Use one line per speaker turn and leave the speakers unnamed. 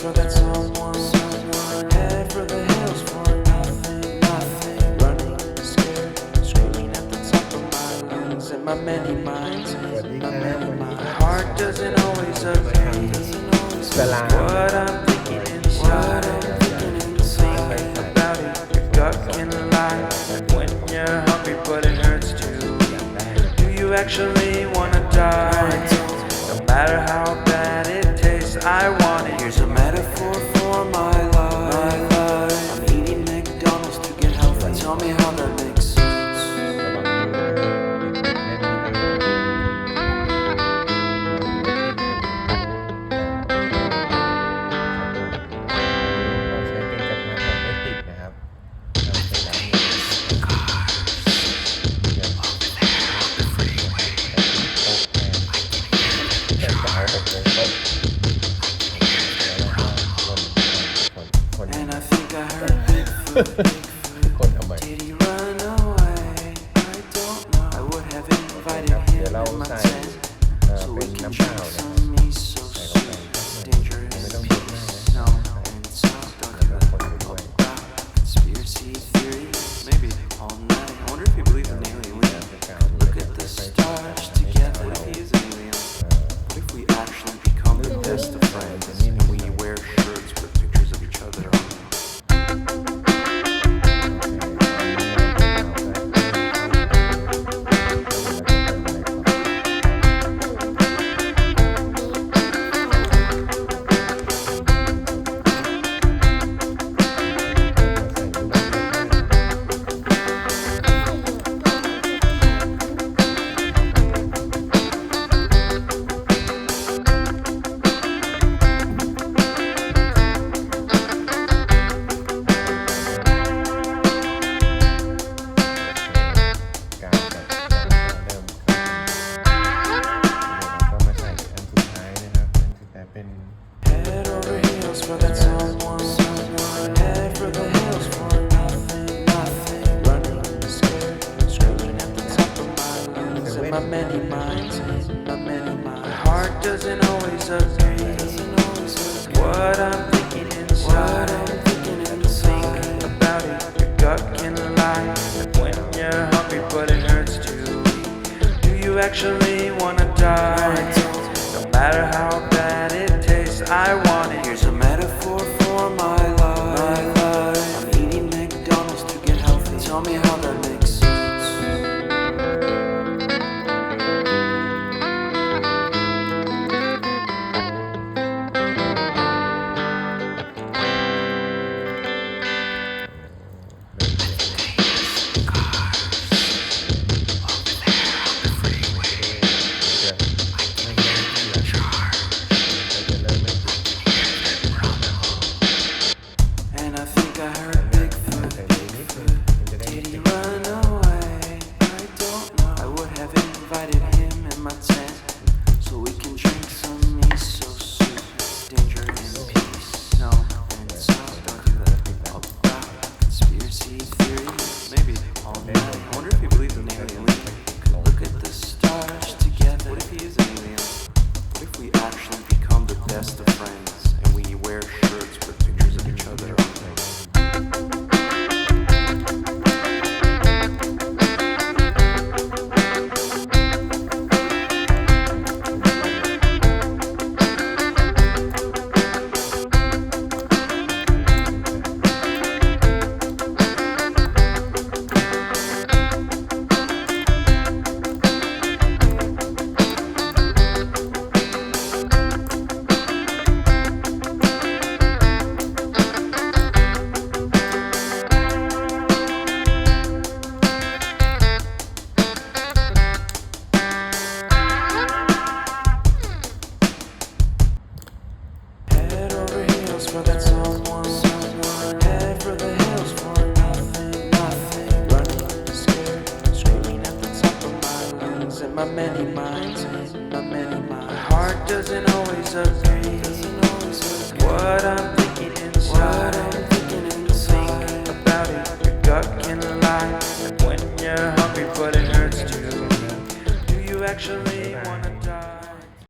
for that someone. Head for the hills for nothing. Running, scared, screaming at the top of my lungs. In my many minds, my heart doesn't always agree. What I'm thinking inside, think about it. Your gut can lie when you're hungry, but it hurts too. Do you actually wanna die? No matter how bad it tastes, I want it. Here's a metaphor for my life. I'm eating McDonald's to get healthy. Tell me how that makes sense. And I think I heard Bigfoot. Did he run away? I don't know. I would have invited him in my tent so we can drink some miso soup. Dangerous peace. No, and stop. Don't do that. About conspiracy theories. Maybe all night. I wonder if he believes in aliens. Look at the stars together. What if he is an alien? What if we actually become the best of friends and we wear shirts with pictures of each other on them? Head over heels for that someone. Head for the hills for nothing. Running, scared, screaming at the top of my lungs. In my many minds, my heart doesn't always agree. What I'm thinking inside, think about it. Your gut can lie when you're hungry, but it hurts too. Do you actually wanna die? No matter how bad it tastes, I want it. Here's a metaphor for my life. I'm eating McDonald's to get healthy. Tell me how that makes sense. And I think I heard Bigfoot. Did he run away? I don't know. I would have invited him in my tent so we can drink some miso soup. Dangerous peace. No, and stop. Don't do that. About conspiracy theories. Maybe all night. I wonder if he believes in aliens. Look at the stars together. What if he is an alien? What if we actually become the best of friends and we wear shirts with pictures of each other on them? For that someone. Head for the hills for nothing. Running, scared, screaming at the top of my lungs. In my many minds, my heart doesn't always agree. What I'm